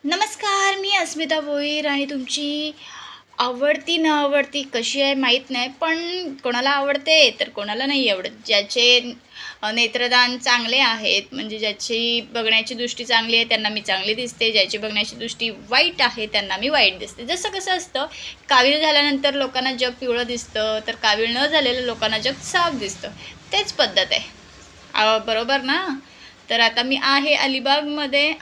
नमस्कार, मी अस्मिता भोईर आणि तुमची आवडती न आवडती कशी आहे माहीत नाही, पण कोणाला आवडते तर कोणाला नाही आवडत. ज्याचे नेत्रदान चांगले आहेत, म्हणजे ज्याची बघण्याची दृष्टी चांगली आहे त्यांना मी चांगली दिसते, ज्याची बघण्याची दृष्टी वाईट आहे त्यांना मी वाईट दिसते. जसं कसं असतं, कावीळ झाल्यानंतर लोकांना जग पिवळं दिसतं, तर कावीळ न झालेल्या लोकांना जग साफ दिसतं. तेच पद्धत आहे. बरोबर ना? तर आता मी आहे अलिबागमध्ये.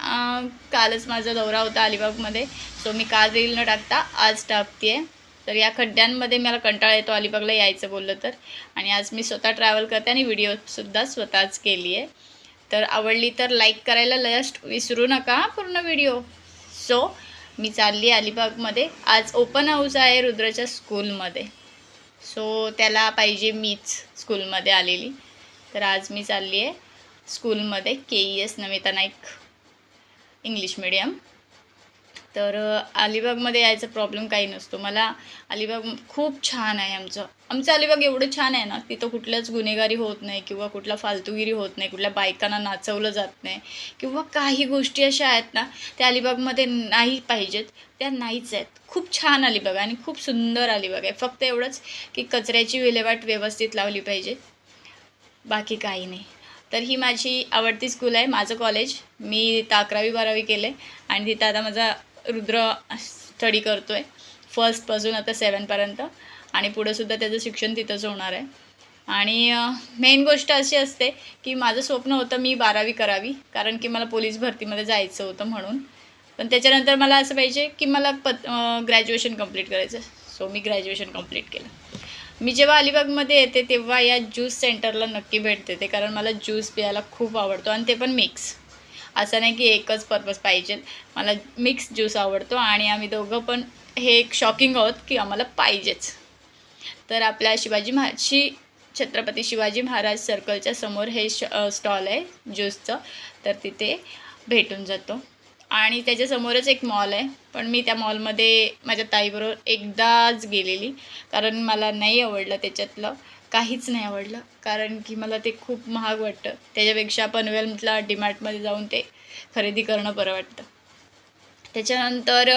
कालच माझा दौरा होता अलिबागमध्ये. सो मी काल रील न टाकता आज टाकते आहे. तर या खड्ड्यांमध्ये मला कंटाळा येतो अलिबागला यायचं बोललं तर. आणि आज मी स्वतः ट्रॅव्हल करते आणि व्हिडिओसुद्धा स्वतःच केली आहे. तर आवडली तर लाईक करायला जस्ट विसरू नका पूर्ण व्हिडिओ. सो मी चालली आहे अलिबागमध्ये. आज ओपन हाऊस आहे रुद्राच्या स्कूलमध्ये. सो त्याला पाहिजे मीच स्कूलमध्ये आलेली. तर आज मी चालली आहे स्कूलमध्ये KES Namita Naik English medium. तर अलिबागमध्ये यायचा प्रॉब्लेम काही नसतो. मला अलिबाग खूप छान आहे. आमचं अलिबाग एवढं छान आहे ना, तिथं कुठल्याच गुन्हेगारी होत नाही किंवा कुठला फालतूगिरी होत नाही, कुठल्या बायकांना नाचवलं जात नाही किंवा काही गोष्टी अशा आहेत ना, त्या अलिबागमध्ये नाही पाहिजेत, त्या नाहीच आहेत. खूप छान अलिबाग आणि खूप सुंदर अलिबाग आहे. फक्त एवढंच की कचऱ्याची विल्हेवाट व्यवस्थित लावली पाहिजे, बाकी काही नाही. तर ही माझी आवडती स्कूल आहे, माझं कॉलेज. मी इथं 11वी-12वी केले आणि तिथं आता माझा रुद्र स्टडी करतो आहे फर्स्टपासून आता 7पर्यंत. आणि पुढंसुद्धा त्याचं शिक्षण तिथंच होणार आहे. आणि मेन गोष्ट अशी असते की माझं स्वप्न होतं मी 12वी करावी, कारण की मला पोलीस भरतीमध्ये जायचं होतं म्हणून. पण त्याच्यानंतर मला असं पाहिजे की मला ग्रॅज्युएशन कंप्लीट करायचं. सो मी ग्रॅज्युएशन कंप्लीट केलं. मी जेव्हा अलिबागमध्ये येते तेव्हा या ज्यूस सेंटरला नक्की भेट देते, कारण मला ज्यूस प्यायला खूप आवडतो आणि ते पण मिक्स. असं नाही की एकच पर्पज पाहिजे, मला मिक्स ज्यूस आवडतो आणि आम्ही दोघं पण हे एक शॉकिंग आहोत की आम्हाला पाहिजेच. तर आपल्या छत्रपती शिवाजी महाराज सर्कलच्या समोर हे स्टॉल आहे ज्यूसचं. तर तिथे भेटून जातो. आणि त्याच्यासमोरच एक मॉल आहे, पण मी त्या मॉलमध्ये माझ्या ताईबरोबर एकदाच गेलेली, कारण मला नाही आवडलं त्याच्यातलं काहीच नाही आवडलं, कारण की मला ते खूप महाग वाटतं. त्याच्यापेक्षा पनवेलमधला डीमार्टमध्ये जाऊन ते खरेदी करणं बरं वाटतं. त्याच्यानंतर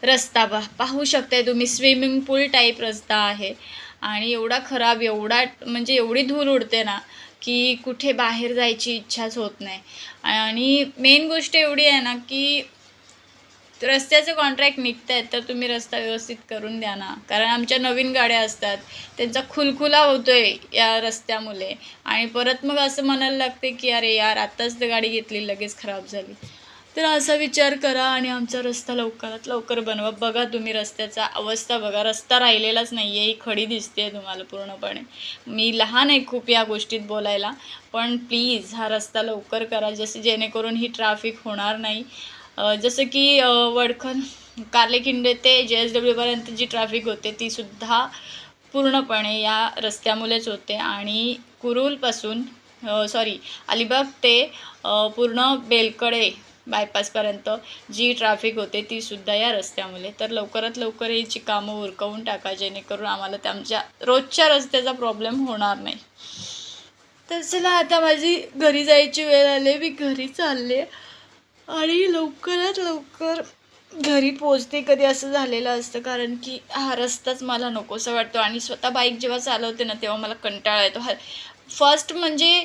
रस्ता पाहू शकताय तुम्ही, स्विमिंग पूल टाईप रस्ता आहे आणि एवढा खराब, एवढा म्हणजे एवढी धूळ उडते ना की कुठे बाहेर जायची इच्छाच होत नाही. आणि मेन गोष्ट एवढी आहे ना की रस्त्याचं कॉन्ट्रॅक्ट निघत आहेत तर तुम्ही रस्ता व्यवस्थित करून द्या ना, कारण आमच्या नवीन गाड्या असतात, त्यांचा खुलखुला होतो आहे या रस्त्यामुळे. आणि परत मग असं म्हणायला लागते की अरे यार, आत्ताच तर गाडी घेतली लगेच खराब झाली. तर असा विचार करा आणि आमचा रस्ता लवकरात लवकर बनवा. बघा तुम्ही रस्त्याचा अवस्था बघा, रस्ता राहिलेलाच नाही आहे, ही खडी दिसते तुम्हाला पूर्णपणे. मी लहान आहे खूप या गोष्टीत बोलायला, पण प्लीज हा रस्ता लवकर करा, जेणेकरून ही ट्रॅफिक होणार नाही. जसं की वडखन कार्लेखिंडे ते JSW पर्यंत जी ट्रॅफिक होते तीसुद्धा पूर्णपणे या रस्त्यामुळेच होते. आणि कुरुलपासून अलिबाग ते पूर्ण बेलकडे बायपासपर्यंत जी ट्रॅफिक होते तीसुद्धा या रस्त्यामुळे. तर लवकरात लवकर याची कामं उरकवून टाका, जेणेकरून आम्हाला त्यांच्या रोजच्या रस्त्याचा प्रॉब्लेम होणार नाही. तर चला, आता माझी घरी जायची वेळ आली, मी घरी चालले आणि लवकरात लवकर घरी पोचते. कधी असं झालेलं असतं, कारण की हा रस्ताच मला नकोसा वाटतो. आणि स्वतः बाईक जेव्हा चालवते ना तेव्हा मला कंटाळा येतो. फर्स्ट म्हणजे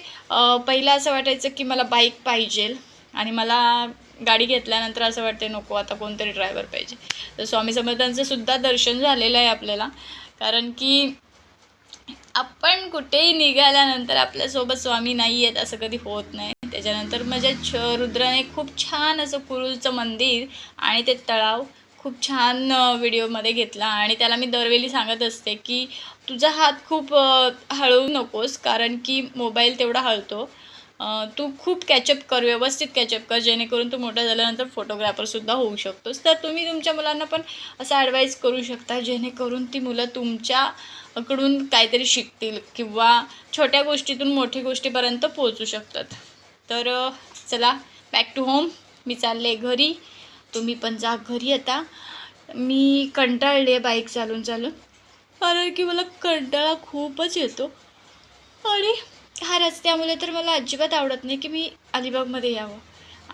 पहिलं असं वाटायचं की मला बाईक पाहिजे, आणि मला गाडी घेतल्यानंतर असं वाटते नको, आता कोणतरी ड्रायव्हर पाहिजे. तर स्वामी समर्थांचं सुद्धा दर्शन झालेलं आहे आपल्याला, कारण की आपण कुठेही निघाल्यानंतर आपल्यासोबत स्वामी नाही आहेत असं कधी होत नाही. त्याच्यानंतर माझ्या रुद्राने खूप छान असं कुरुलचं मंदिर आणि ते तळाव खूप छान व्हिडिओमध्ये घेतला. आणि त्याला मी दरवेळी सांगत असते की तुझा हात खूप हळवू नकोस, कारण की मोबाईल तेवढा हलतो. तू खूप कॅचअप कर, व्यवस्थित कॅचअप कर, जेणेकरून तू मोठा झाल्यानंतर फोटोग्राफरसुद्धा होऊ शकतोस. तर तुम्ही तुमच्या मुलांना पण असं ॲडवाईस करू शकता, जेणेकरून ती मुलं तुमच्याकडून काहीतरी शिकतील किंवा छोट्या गोष्टीतून मोठ्या गोष्टीपर्यंत पोहोचू शकतात. तर चला, बॅक टू होम. मी चालले घरी, तुम्ही पण जा घरी. आता मी कंटाळले बाईक चालून चालून, कारण की मला कंटाळा खूपच येतो. आणि ह्या रस्त्यामुळे तर मला अजिबात आवडत नाही की मी अलिबागमध्ये यावं.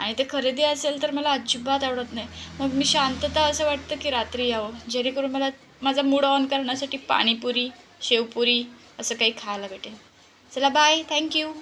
आणि ते खरेदी असेल तर मला अजिबात आवडत नाही. मग मी शांतता असं वाटतं की रात्री यावं, जेणेकरून मला माझा मूड ऑन करण्यासाठी पाणीपुरी, शेवपुरी असं काही खायला भेटेल. चला बाय. Thank you.